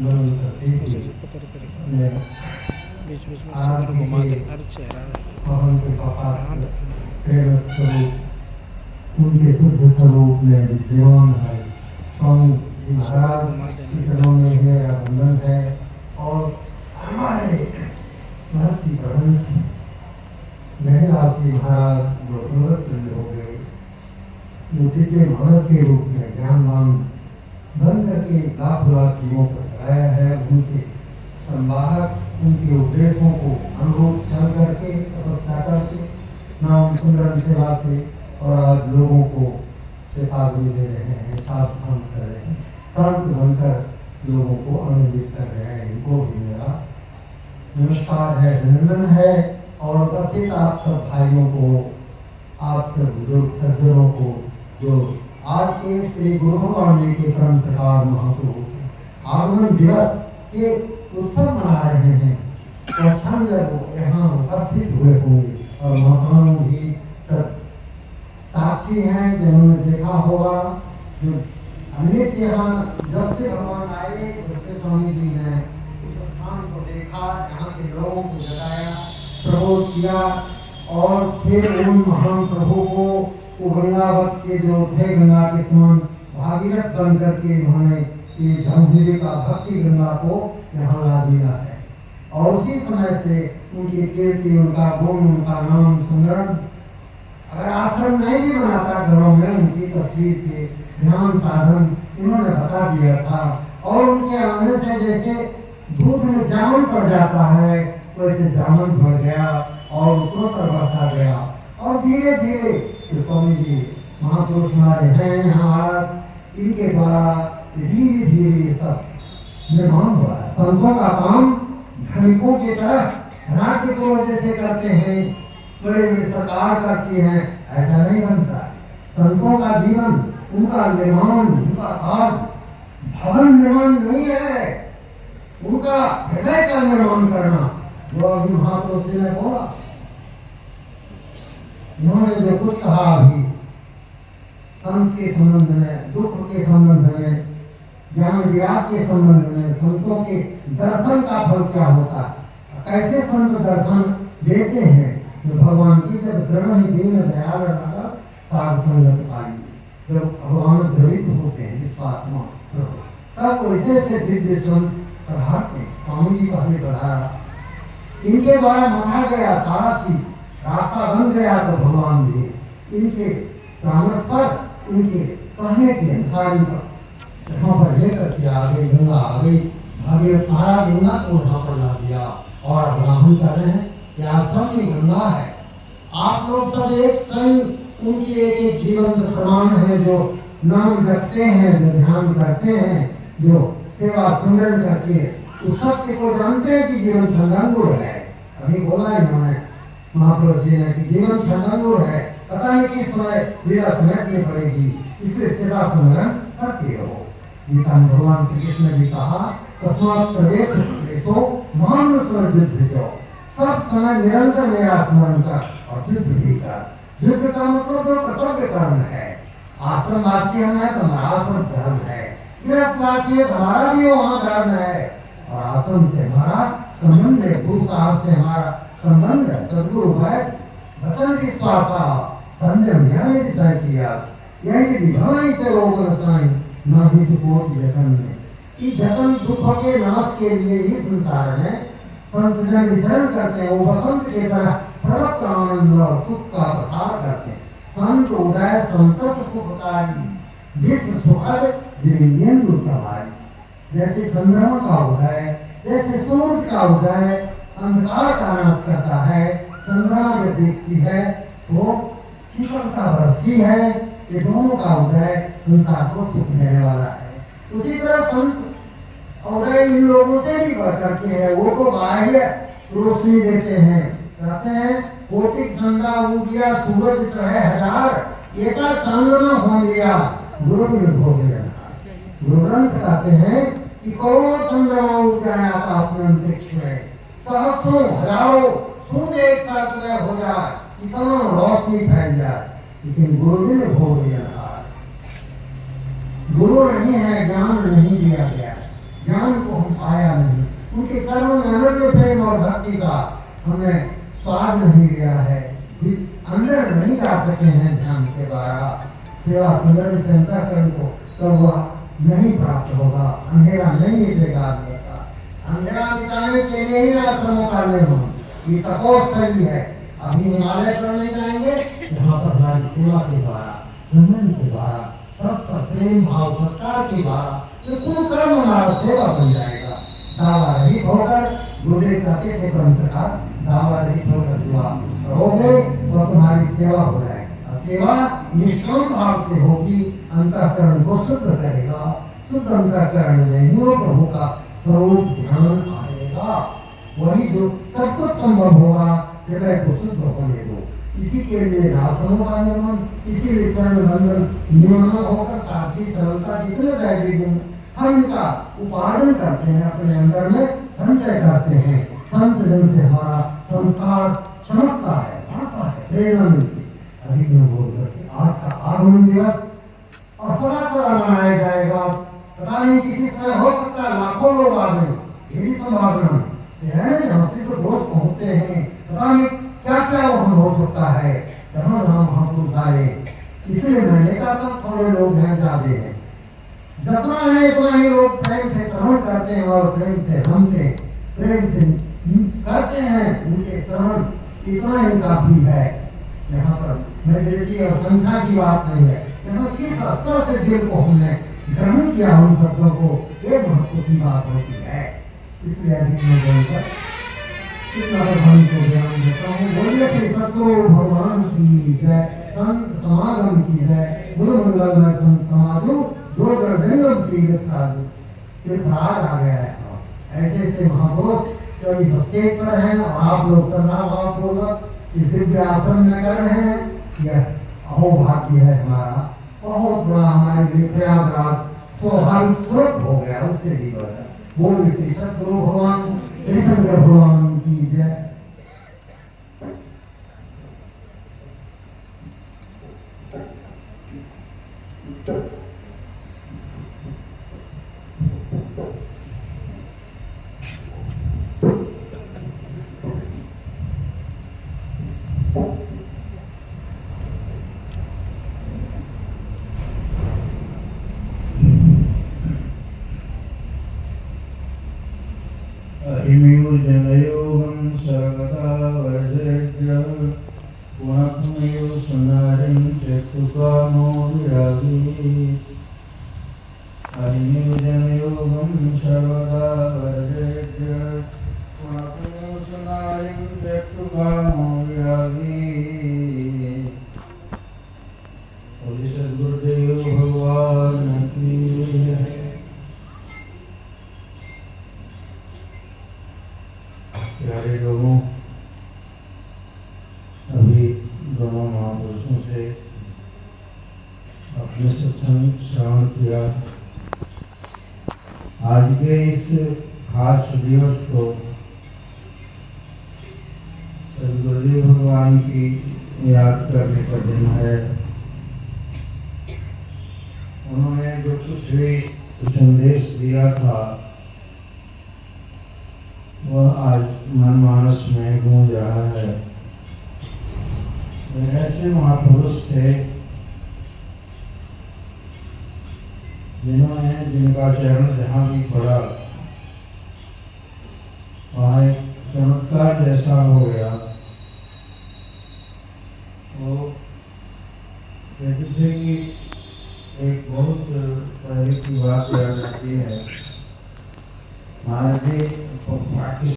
मनन करते उसे हुए पकड़ कर मैं बीच बीच में आराध्य सबर घुमा के दे हर चेहरा पवन के पापा हाँ प्रेम स्वरूप उनके शुद्ध स्वरूप में विद्यमान है स्वामी जी सबर महाराज घुमा के देना चरणों में मेरा वंदन है। और हमारे महर्षि परमहंस महराज जी महाराज जो अमृत हो गए, जो दिव्य मानव के रूप में ज्ञानवान बन करके लाख लाख जीवों को चलाया है, उनके संवाहक उनके उपदेशों को अनुरूप चल करके तपस्या करके नाम सुंदर सेवा से और आज लोगों को चेतावनी दे रहे हैं, सावधान कर रहे हैं, शांत बनकर लोगों को आनंदित कर रहे हैं। इनको भी मेरा नमस्कार है, अभिनंदन है। और उपस्थित आप सब भाइयों को, आप सब बुजुर्ग सज्जनों को जो आज के श्री गुरु भगवान जी के परम सरकार महाप्रभु आगमन दिवस के उत्सव मना रहे हैं, तो क्षण जब यहाँ उपस्थित हुए होंगे और महान भी सब साक्षी हैं, जिन्होंने देखा होगा, जो नित्य यहाँ जब से भगवान आए तब से स्वामी जी ने इस स्थान को देखा, यहाँ के लोगों को जगाया, प्रबोध किया और फिर उन महान प्रभु को गंगावत के जो थे गंगा के समान भागीरथ बन करके उन्होंने ये जम्भूरी का भक्ति गंगा को यहाँ ला दिया है। और उसी समय से उनकी कीर्ति, उनका गुण, उनका नाम सुंदरम, अगर आश्रम नहीं भी बनाता घरों में, उनकी तस्वीर के ध्यान साधन उन्होंने बता दिया था। और उनके आने से जैसे दूध में जामुन पड़ जाता है, वैसे जामुन बढ़ गया और उत्तरोत्तर बढ़ता गया। और धीरे धीरे स्वामी जी महापुरुष हमारे हैं यहाँ, इनके द्वारा धीरे धीरे सब निर्माण हुआ है। संतों का काम धनिकों की तरह राज्य को जैसे करते हैं, बड़े बड़े सरकार करती है, ऐसा नहीं बनता। संतों का जीवन, उनका निर्माण, उनका कार्य भवन निर्माण नहीं है, उनका हृदय का निर्माण करना। जो अभी महापुरुष जी ने बोला, उन्होंने जो कुछ कहा अभी संत के संबंध में, दुख के संबंध में, ज्ञान विराग के संबंध में, संतों के दर्शन का फल क्या होता है, कैसे संत दर्शन देते हैं। तो भगवान की जब दृढ़ दीन दयाल रहकर साध संगत पाई, जब भगवान द्रवित होते हैं इस आत्मा, तब वैसे से दिव्य संत पढ़ाते। स्वामी जी पहले पढ़ाया, इनके द्वारा मथा गया सारा चीज, रास्ता बन गया। तो भगवान भी इनके प्राणस पर, इनके कहने के अनुसार यहाँ पर लेकर के आ गई, गंगा आ गई, भागीरथ महाराज गंगा को यहाँ पर ला दिया। और ब्राह्मण कर रहे हैं कि आश्रम की गंगा है, आप लोग सब एक कई उनकी एक एक जीवन प्रमाण है, जो नाम जपते हैं, जो ध्यान करते हैं, जो सेवा सुमरन करके उस सत्य को जानते हैं कि जीवन छंदंगुर है। अभी बोला इन्होंने महाप्रभु जी ने कि जीवन छंदंगुर है, पता नहीं किस समय लीला समेटनी पड़ेगी, इसलिए सेवा सुमरन करते रहो। गीता में भगवान श्री कृष्ण ने भी कहा, तस्मात् प्रदेश देशो महान युद्ध जो, सब समय निरंतर मेरा स्मरण कर और युद्ध भी कर। युद्ध का मतलब जो कर्तव्य कर्म है, आश्रम वासी हम है तो हमारा आश्रम धर्म है, गृहस्थ वासी है हमारा भी वहाँ धर्म है, और आश्रम से हमारा संबंध है, गुरु साहब से हमारा संबंध है। सदगुरु है वचन विश्वासा संयम ध्यान दिशा किया, यही भवानी से रोग नसाई ना ही कोट जतन में। इस जतन दुख के नाश के लिए ही संसार में संत जन विचरण करते हैं। वो वसंत के तरह सर्वत्र आनंद और सुख का प्रसार करते हैं। संत उदय संतत सुखकारी, विश्व सुखद दिव्येन्दु प्रभारी। जैसे चंद्रमा का उदय, जैसे सूर्य का उदय अंधकार का नाश करता है, चंद्रमा जब दिखती है तो शीतलता बरसती है, ये दोनों का उदय संसार को सुख देने वाला है। उसी तरह संत उदय इन लोगों से भी बढ़ करके है, वो तो बाह्य रोशनी देते हैं, कहते हैं कोटि चंद्रा उदिया सूरज चढ़े हजार, एका चांदना हो गया गुरु में हो गया। गुरु ग्रंथ कहते हैं कि करोड़ों चंद्रमा उड़ जाए आकाश में, अंतरिक्ष में, सहस्त्रों हजारों सूर्य एक साथ उदय हो जाए, इतना रोशनी फैल जाए, लेकिन गुरु ने भोग लिया। गुरु नहीं है, ज्ञान नहीं दिया गया, ज्ञान को पाया नहीं, उनके चरणों में अनन्य प्रेम और भक्ति का हमने स्वाद नहीं लिया है, अंदर नहीं जा सके हैं ध्यान के द्वारा, सेवा सुंदर से अंतःकरण को, तो वह नहीं प्राप्त होगा, अंधेरा नहीं मिटेगा अंदर का। अंधेरा मिटाने के लिए ही आश्रमों का निर्माण, ये तपोस्थली है। अभी हिमालय करने जाएंगे, यहाँ पर हमारी सेवा के द्वारा, सुमन के द्वारा, परस्पर प्रेम भाव सत्कार के द्वारा ये पूर्ण कर्म हमारा सेवा बन जाएगा। दावा रहित होकर गुरुदेव कहते थे परंपरा, दावा रहित होकर दुआ करोगे तो तुम्हारी सेवा हो जाएगी। सेवा निष्काम भाव से होगी, अंतःकरण को शुद्ध करेगा, शुद्ध अंतःकरण में ही प्रभु का स्वरूप ध्यान आएगा, वही जो सब कुछ संभव होगा। हृदय को शुद्ध होने दो, इसी के लिए रास्तों का निर्माण, इसीलिए चरण बंधन निर्माण होकर साथी सरलता जितने दैवी गुण हम इनका उपार्जन करते हैं, अपने अंदर में संचय करते हैं। संत जन से हमारा संस्कार चमकता है, बढ़ता है, प्रेरणा मिलती है। अभी मैं बोल करके आज का आगमन दिवस और सदा सदा मनाया जाएगा। पता नहीं किसी समय हो सकता है लाखों लोग आ गए, ये भी संभावना है जहाँ से तो लोग पहुँचते हैं, पता नहीं क्या क्या वहाँ हो सकता है, जहाँ जहाँ महापुरुष आए। इसलिए मैंने कहा था थोड़े लोग हैं, ज्यादा है, जितना है उतना ही लोग प्रेम से श्रवण करते हैं और प्रेम से रमते, प्रेम से करते हैं, उनके श्रवण इतना ही काफी है। यहाँ पर मेजोरिटी और संख्या की बात नहीं है, यहाँ किस स्तर से दिल को हमने ग्रहण किया उन शब्दों को, ये महत्व की बात होती है। इसलिए अधिक में बोलकर इतना भगवान को ध्यान देता हूँ। बोलिए कि सतगुरु भगवान की जय, संत समागम की जय, गुरु मंगल में संत समाजो, जो जन्म तीर्थराज आ गया है। ऐसे ऐसे महापुरुष जो इस स्टेज पर हैं और आप लोग श्रद्धा भावपूर्वक इस दिव्य आश्रम में कर रहे हैं, यह अहोभाग्य है हमारा, बहुत बड़ा हमारे लिए प्रयागराज स्वाभाविक स्रोत हो गया, उससे भी बड़ा। बोल श्री सतगुरु भगवान कृष्ण भगवान की जय। जनयोगं सर्वदा वर्जय्य पुनः सुनारिं चक्षुकामो विरागी। जनयोगं सर्वदा वर्जय्य पुनः सुनारिं चक्षुकामो विरागी। बोलिए सद्गुरुदेव भगवान की जय। प्यारे लोगों, अभी दोनों महापुरुषों से अपने सत्संग श्रवण किया। आज के इस खास दिवस को सद्गुरुदेव भगवान की याद करने का दिन है। उन्होंने जो कुछ भी संदेश दिया था वह आज मनमानस में गूंज रहा है। वे ऐसे महापुरुष थे जिनका चरण जहाँ भी पड़ा वहाँ एक चमत्कार जैसा हो गया। वो कहते थे कि एक बहुत पहले की बात याद आती है। महाराज जी